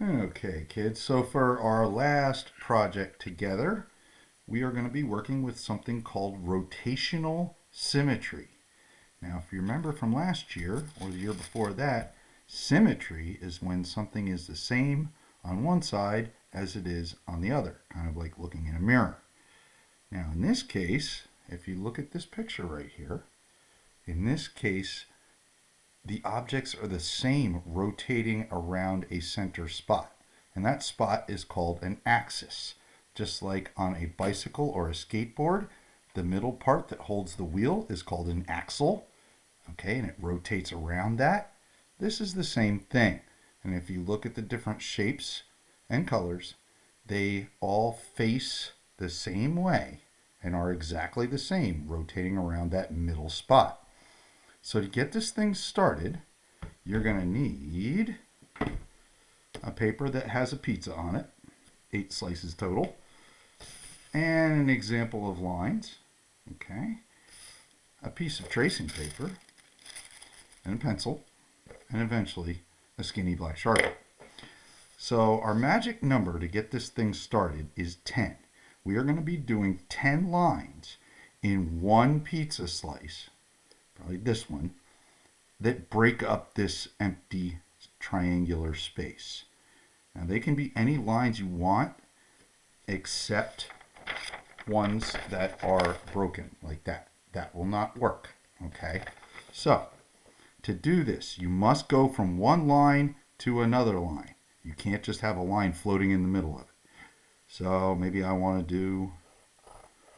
Okay, kids, so for our last project together, we are going to be working with something called rotational symmetry. Now, if you remember from last year or the year before that, symmetry is when something is the same on one side as it is on the other, kind of like looking in a mirror. Now, in this case, if you look at this picture right here, in this case, the objects are the same rotating around a center spot. And that spot is called an axis. Just like on a bicycle or a skateboard, the middle part that holds the wheel is called an axle. Okay, and it rotates around that. This is the same thing. And if you look at the different shapes and colors, they all face the same way and are exactly the same, rotating around that middle spot. So to get this thing started, you're going to need a paper that has a pizza on it, 8 slices total, and an example of lines, okay, a piece of tracing paper, and a pencil, and eventually a skinny black Sharpie. So our magic number to get this thing started is 10. We are going to be doing 10 lines in one pizza slice, probably this one, that break up this empty triangular space. Now they can be any lines you want except ones that are broken like that. That will not work, okay? So to do this, you must go from one line to another line. You can't just have a line floating in the middle of it. So maybe I want to do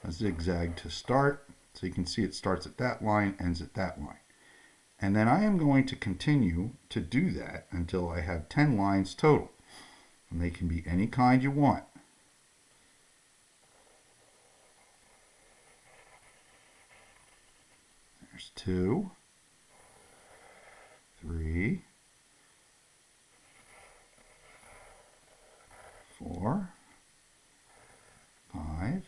a zigzag to start. So you can see it starts at that line, ends at that line. And then I am going to continue to do that until I have 10 lines total. And they can be any kind you want. There's 2, 3, 4, 5,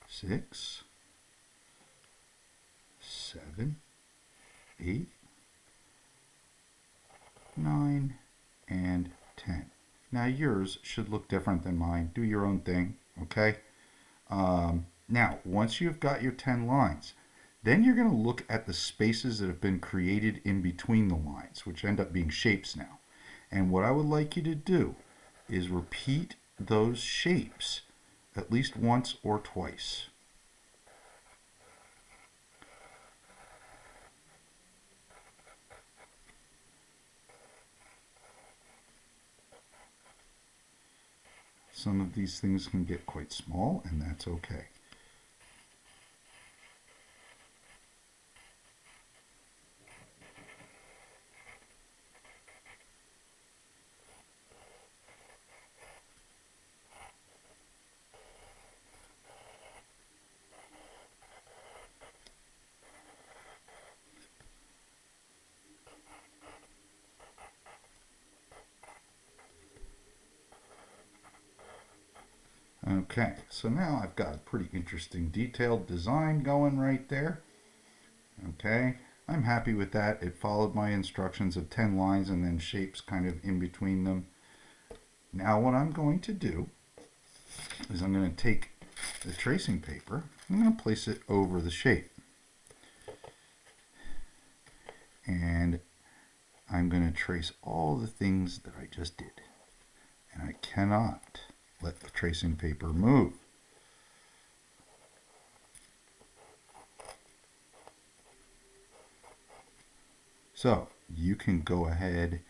6, 7, 8, 9, and 10. Now yours should look different than mine. Do your own thing, okay? Now, once you've got your 10 lines, then you're going to look at the spaces that have been created in between the lines, which end up being shapes now. And what I would like you to do is repeat those shapes at least once or twice. Some of these things can get quite small, and that's okay. Okay, so now I've got a pretty interesting detailed design going right there. Okay, I'm happy with that. It followed my instructions of 10 lines and then shapes kind of in between them. Now what I'm going to do is I'm going to take the tracing paper, I'm going to place it over the shape. And I'm going to trace all the things that I just did. And I cannot let the tracing paper move. So you can go ahead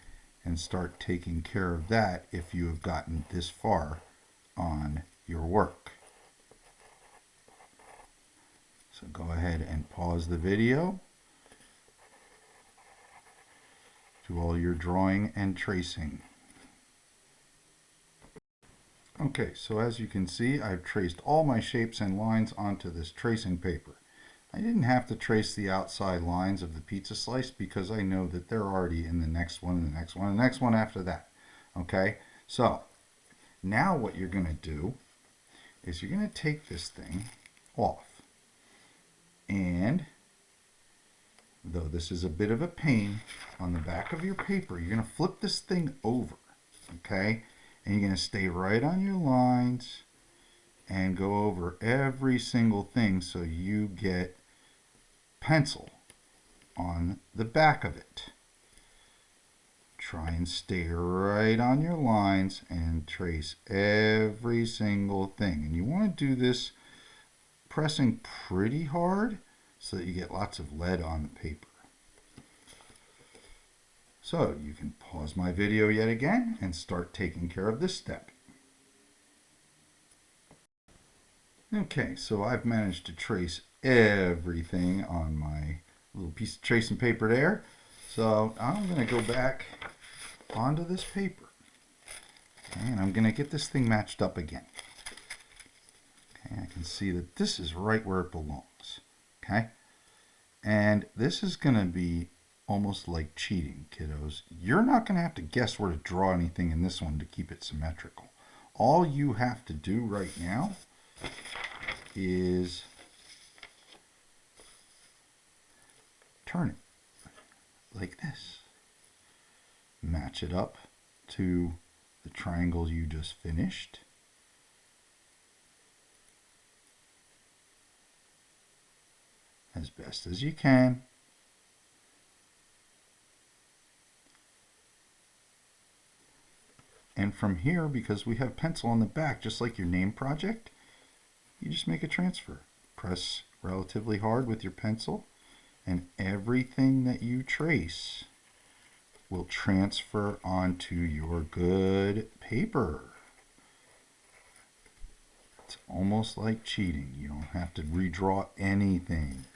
and start taking care of that if you have gotten this far on your work. So go ahead and pause the video. Do all your drawing and tracing. Okay, so as you can see, I've traced all my shapes and lines onto this tracing paper. I didn't have to trace the outside lines of the pizza slice because I know that they're already in the next one, and the next one, and the next one after that. Okay, so now what you're going to do is you're going to take this thing off. And though this is a bit of a pain, on the back of your paper, you're going to flip this thing over, okay? And you're going to stay right on your lines and go over every single thing so you get pencil on the back of it. Try and stay right on your lines and trace every single thing. And you want to do this pressing pretty hard so that you get lots of lead on the paper. So you can pause my video yet again and start taking care of this step. Okay, so I've managed to trace everything on my little piece of tracing paper there. So I'm going to go back onto this paper. Okay, and I'm going to get this thing matched up again. Okay, I can see that this is right where it belongs. Okay, and this is going to be almost like cheating, kiddos. You're not going to have to guess where to draw anything in this one to keep it symmetrical. All you have to do right now is turn it like this. Match it up to the triangle you just finished. As best as you can. And from here, because we have pencil on the back, just like your name project, you just make a transfer. Press relatively hard with your pencil, and everything that you trace will transfer onto your good paper. It's almost like cheating. You don't have to redraw anything.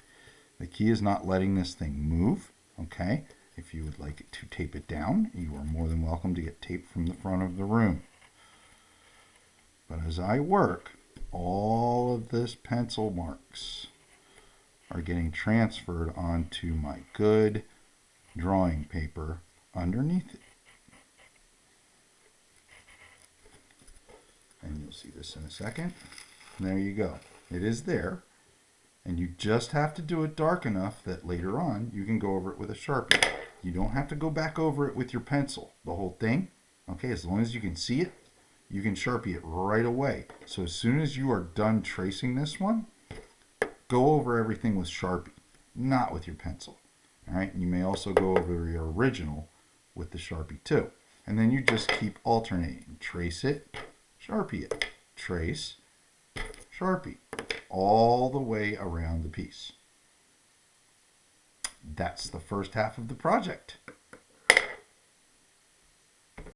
The key is not letting this thing move, okay? If you would like it to tape it down, you are more than welcome to get tape from the front of the room. But as I work, all of this pencil marks are getting transferred onto my good drawing paper underneath it. And you'll see this in a second. And there you go. It is there. And you just have to do it dark enough that later on you can go over it with a Sharpie. You don't have to go back over it with your pencil, the whole thing. Okay, as long as you can see it, you can Sharpie it right away. So as soon as you are done tracing this one, go over everything with Sharpie, not with your pencil. All right, and you may also go over your original with the Sharpie too. And then you just keep alternating. Trace it, Sharpie it, trace, Sharpie, all the way around the piece. That's the first half of the project.